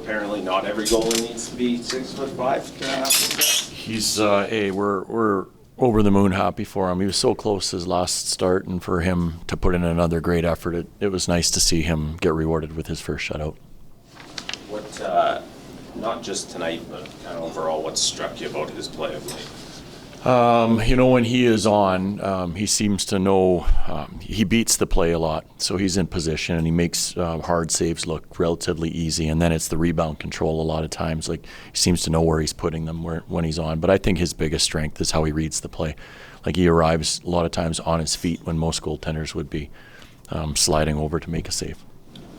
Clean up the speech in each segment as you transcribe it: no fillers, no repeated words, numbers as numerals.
apparently not every goalie needs to be 6'5" to have success. He's we're over the moon happy for him. He was so close his last start, and for him to put in another great effort, it was nice to see him get rewarded with his first shutout. What, not just tonight, but kind of overall, what struck you about his play of late? When he is on, he seems to know he beats the play a lot. So he's in position and he makes hard saves look relatively easy. And then it's the rebound control a lot of times. Like, he seems to know where he's putting them when he's on. But I think his biggest strength is how he reads the play. Like, he arrives a lot of times on his feet when most goaltenders would be sliding over to make a save.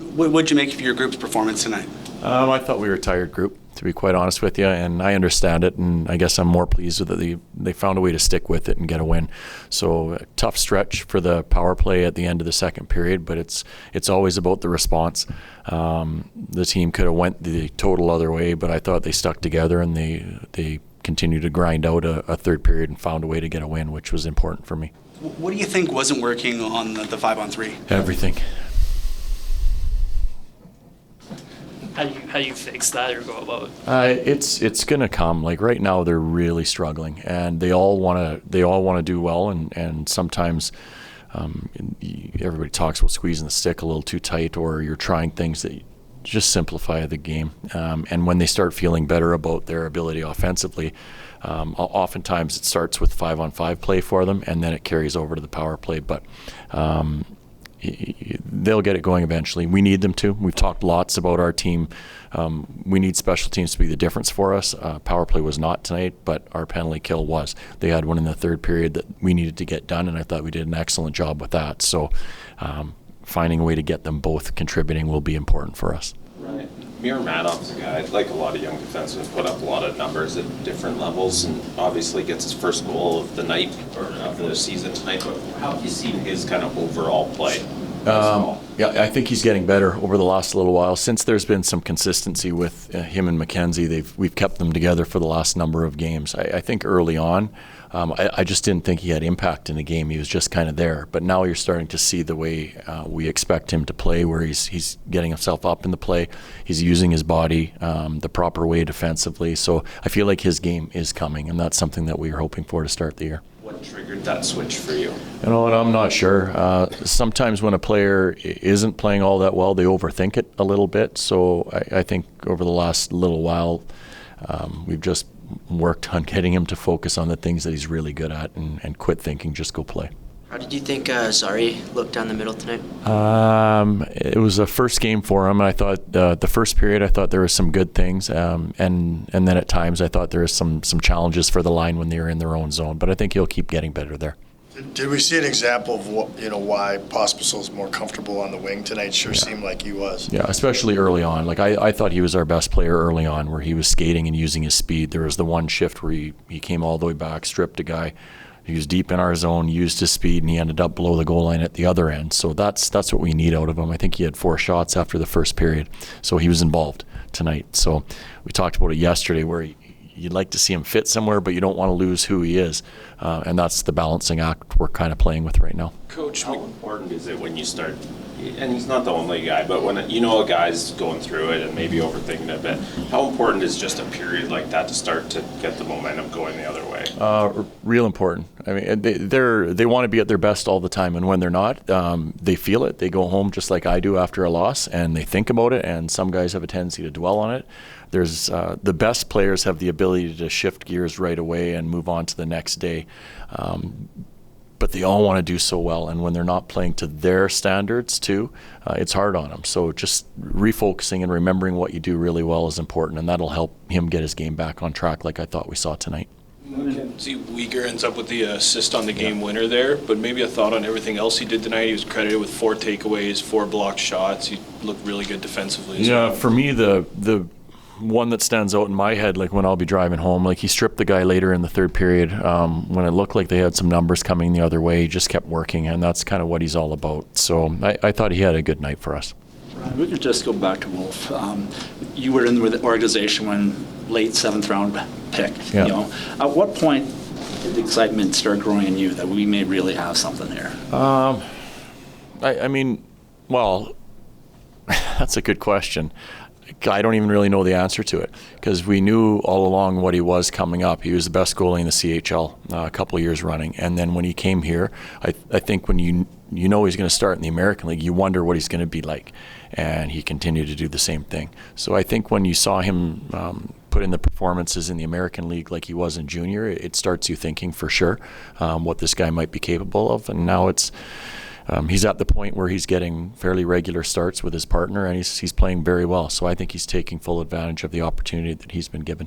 What would you make of your group's performance tonight? I thought we were a tired group, to be quite honest with you, and I understand it, and I guess I'm more pleased with it. They found a way to stick with it and get a win. So a tough stretch for the power play at the end of the second period, but it's always about the response. The team could have went the total other way, but I thought they stuck together and they continued to grind out a third period and found a way to get a win, which was important for me. What do you think wasn't working on the 5-on-3? Everything. How you fix that or go about? It's gonna come. Like, right now they're really struggling, and they all wanna do well, and sometimes everybody talks about squeezing the stick a little too tight, or you're trying things that just simplify the game. And when they start feeling better about their ability offensively, oftentimes it starts with 5-on-5 play for them, and then it carries over to the power play. But they'll get it going eventually. We need them to. We've talked lots about our team. We need special teams to be the difference for us. Power play was not tonight, but our penalty kill was. They had one in the third period that we needed to get done, and I thought we did an excellent job with that. So finding a way to get them both contributing will be important for us. Right. Mir Manov's a guy, like a lot of young defensemen, put up a lot of numbers at different levels, and obviously gets his first goal of the night, or of the season tonight. But how have you seen his kind of overall play? Yeah, I think he's getting better over the last little while. Since there's been some consistency with him and McKenzie, we've kept them together for the last number of games. I think early on, I just didn't think he had impact in the game. He was just kind of there. But now you're starting to see the way we expect him to play, where he's getting himself up in the play. He's using his body the proper way defensively. So I feel like his game is coming, and that's something that we were hoping for to start the year. What triggered that switch for you? You know what, I'm not sure. Sometimes when a player isn't playing all that well, they overthink it a little bit. So I think over the last little while, we've just worked on getting him to focus on the things that he's really good at and quit thinking, just go play. How did you think Zari looked down the middle tonight? It was a first game for him, and I thought the first period, I thought there were some good things, and then at times I thought there was some challenges for the line when they were in their own zone. But I think he'll keep getting better there. Did we see an example of why Pospisil's more comfortable on the wing tonight? Sure seemed like he was. Yeah, especially early on. Like, I thought he was our best player early on, where he was skating and using his speed. There was the one shift where he came all the way back, stripped a guy. He was deep in our zone, used his speed, and he ended up below the goal line at the other end. So that's what we need out of him. I think he had 4 shots after the first period. So he was involved tonight. So we talked about it yesterday, where you'd like to see him fit somewhere, but you don't want to lose who he is. And that's the balancing act we're kind of playing with right now. Coach, how important is it when you start, and he's not the only guy, but when a guy's going through it and maybe overthinking it a bit, how important is just a period like that to start to get the momentum going the other way? Real important. I mean, they want to be at their best all the time, and when they're not, they feel it. They go home just like I do after a loss, and they think about it, and some guys have a tendency to dwell on it. There's the best players have the ability to shift gears right away and move on to the next day. But they all want to do so well, and when they're not playing to their standards too, it's hard on them. So just refocusing and remembering what you do really well is important, and that'll help him get his game back on track like I thought we saw tonight. See, Uyghur ends up with the assist on the game winner there, but maybe a thought on everything else he did tonight. He was credited with 4 takeaways, 4 blocked shots. He looked really good defensively. Yeah, for me, the one that stands out in my head, like when I'll be driving home, like he stripped the guy later in the third period when it looked like they had some numbers coming the other way. He just kept working, and that's kind of what he's all about. So I thought he had a good night for us. We could just go back to Wolf. You were in the organization when late 7th round pick. Yeah. At what point did the excitement start growing in you that we may really have something here? I mean, well, that's a good question. I don't even really know the answer to it, because we knew all along what he was coming up. He was the best goalie in the CHL a couple of years running, and then when he came here, I think when you know he's going to start in the American League, you wonder what he's going to be like, and he continued to do the same thing. So I think when you saw him put in the performances in the American League like he was in junior, it starts you thinking for sure what this guy might be capable of, and now it's he's at the point where he's getting fairly regular starts with his partner, and he's playing very well. So I think he's taking full advantage of the opportunity that he's been given.